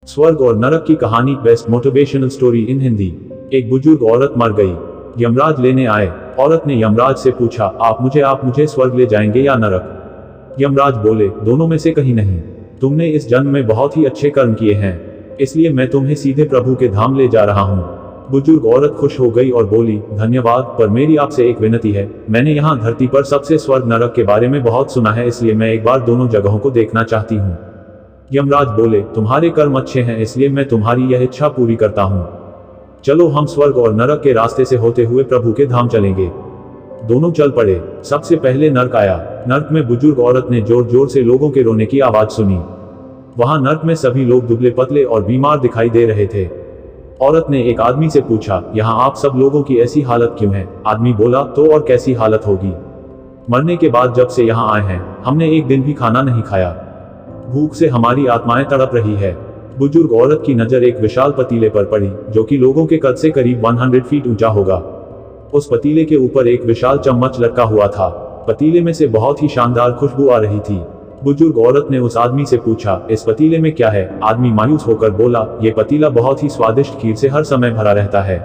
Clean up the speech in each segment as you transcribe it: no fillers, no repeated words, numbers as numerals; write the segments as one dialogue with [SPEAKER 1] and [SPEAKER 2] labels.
[SPEAKER 1] स्वर्ग और नरक की कहानी, best motivational story in Hindi. एक बुजुर्ग औरत मर गई। यमराज लेने आए। औरत ने यमराज से पूछा, आप मुझे स्वर्ग ले जाएंगे या नरक? यमराज बोले, दोनों में से कहीं नहीं। तुमने इस जन्म में बहुत ही अच्छे कर्म किए हैं, इसलिए मैं तुम्हें सीधे प्रभु के धाम ले जा रहा हूँ। बुजुर्ग औरत खुश हो गई और बोली, धन्यवाद, पर मेरी आपसे एक विनती है। मैंने यहाँ धरती पर सबसे स्वर्ग नरक के बारे में बहुत सुना है, इसलिए मैं एक बार दोनों जगहों को देखना चाहती हूँ। यमराज बोले, तुम्हारे कर्म अच्छे हैं, इसलिए मैं तुम्हारी यह इच्छा पूरी करता हूँ। चलो हम स्वर्ग और नरक के रास्ते से होते हुए प्रभु के धाम चलेंगे। दोनों चल पड़े। सबसे पहले नरक आया। नरक में बुजुर्ग औरत ने जोर जोर से लोगों के रोने की आवाज सुनी। वहां नरक में सभी लोग दुबले पतले और बीमार दिखाई दे रहे थे। औरत ने एक आदमी से पूछा, यहाँ आप सब लोगों की ऐसी हालत क्यों है? आदमी बोला, तो और कैसी हालत होगी? मरने के बाद जब से यहाँ आए हैं, हमने एक दिन भी खाना नहीं खाया। भूख से हमारी आत्माएं तड़प रही है। बुजुर्ग औरत की नजर एक विशाल पतीले पर पड़ी, जो कि लोगों के कद से करीब 100 फीट ऊंचा होगा। उस पतीले के ऊपर एक विशाल चम्मच लटका हुआ था। पतीले में से बहुत ही शानदार खुशबू आ रही थी। बुजुर्ग औरत ने उस आदमी से पूछा, इस पतीले में क्या है? आदमी मायूस होकर बोला, ये पतीला बहुत ही स्वादिष्ट खीर से हर समय भरा रहता है।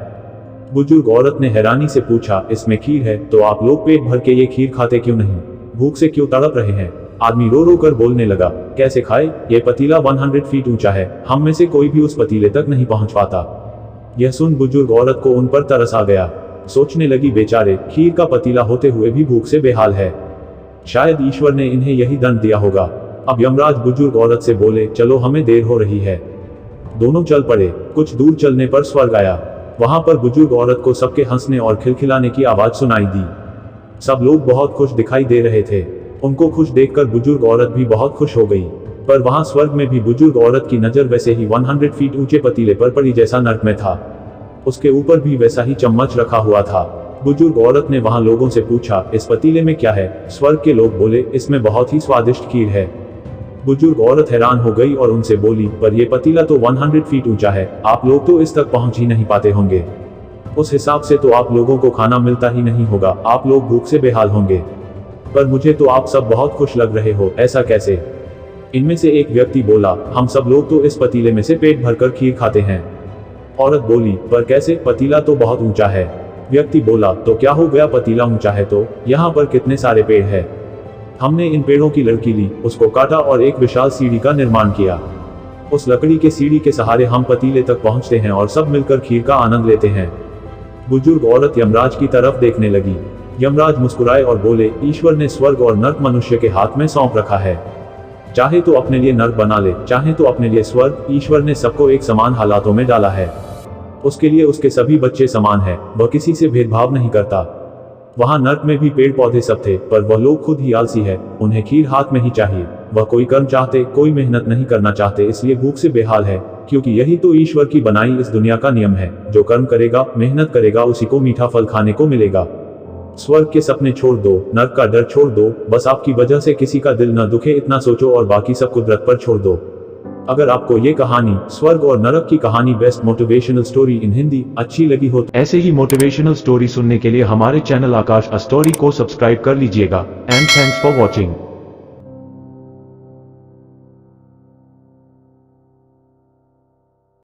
[SPEAKER 1] बुजुर्ग औरत ने हैरानी से पूछा, इसमें खीर है, तो आप लोग पेट भर के ये खीर खाते क्यों नहीं? भूख से क्यों तड़प रहे हैं? आदमी रो रो कर बोलने लगा, कैसे खाए? ये पतीला 100 फीट ऊंचा है, हम में से कोई भी उस पतीले तक नहीं पहुंच पाता। यह सुन बुजुर्ग औरत को उन पर तरस आ गया। सोचने लगी, बेचारे, खीर का पतीला होते हुए भी भूख से बेहाल है। शायद ईश्वर ने इन्हें यही दंड दिया होगा। अब यमराज बुजुर्ग औरत से बोले, चलो हमें देर हो रही है। दोनों चल पड़े। कुछ दूर चलने पर स्वर्ग आया। वहां पर बुजुर्ग औरत को सबके हंसने और खिलखिलाने की आवाज सुनाई दी। सब लोग बहुत खुश दिखाई दे रहे थे। उनको खुश देखकर बुजुर्ग औरत भी बहुत खुश हो गई। पर वहां स्वर्ग में भी बुजुर्ग औरत की नजर वैसे ही 100 फीट ऊंचे पतीले पर पड़ी जैसा नरक में था। उसके ऊपर भी वैसा ही चम्मच रखा हुआ था। बुजुर्ग औरत ने वहां लोगों से पूछा, इस पतीले में क्या है? स्वर्ग के लोग बोले, इसमें बहुत ही स्वादिष्ट खीर है। बुजुर्ग औरत हैरान हो गई और उनसे बोली, पर यह पतीला तो 100 फीट ऊंचा है, आप लोग तो इस तक पहुंच ही नहीं पाते होंगे। उस हिसाब से तो आप लोगों को खाना मिलता ही नहीं होगा, आप लोग भूख से बेहाल होंगे। पर मुझे तो आप सब बहुत खुश लग रहे हो, ऐसा कैसे? इनमें से एक व्यक्ति बोला, हम सब लोग तो इस पतीले में से पेट भरकर खीर खाते हैं। औरत बोली, पर कैसे? पतीला तो बहुत ऊंचा है। व्यक्ति बोला, तो क्या हो गया, पतीला ऊंचा है तो यहाँ पर कितने सारे पेड़ हैं। हमने इन पेड़ों की लकड़ी ली, उसको काटा और एक विशाल सीढ़ी का निर्माण किया। उस लकड़ी के सीढ़ी के सहारे हम पतीले तक पहुंचते हैं और सब मिलकर खीर का आनंद लेते हैं। बुजुर्ग औरत यमराज की तरफ देखने लगी। यमराज मुस्कुराए और बोले, ईश्वर ने स्वर्ग और नरक मनुष्य के हाथ में सौंप रखा है। चाहे तो अपने लिए नरक बना ले, चाहे तो अपने लिए स्वर्ग। ईश्वर ने सबको एक समान हालातों में डाला है। उसके लिए उसके सभी बच्चे समान है, वह किसी से भेदभाव नहीं करता। वहां नरक में भी पेड़ पौधे सब थे, पर वह लोग खुद ही आलसी है, उन्हें खीर हाथ में ही चाहिए। वह कोई कर्म चाहते, कोई मेहनत नहीं करना चाहते, इसलिए भूख से बेहाल है, क्योंकि यही तो ईश्वर की बनाई इस दुनिया का नियम है। जो कर्म करेगा, मेहनत करेगा, उसी को मीठा फल खाने को मिलेगा। स्वर्ग के सपने छोड़ दो, नरक का डर छोड़ दो, बस आपकी वजह से किसी का दिल न दुखे इतना सोचो और बाकी सब कुदरत पर छोड़ दो। अगर आपको ये कहानी, स्वर्ग और नरक की कहानी, best motivational story in Hindi, अच्छी लगी हो तो ऐसे ही मोटिवेशनल स्टोरी सुनने के लिए हमारे चैनल आकाश स्टोरी को सब्सक्राइब कर लीजिएगा। And thanks for watching.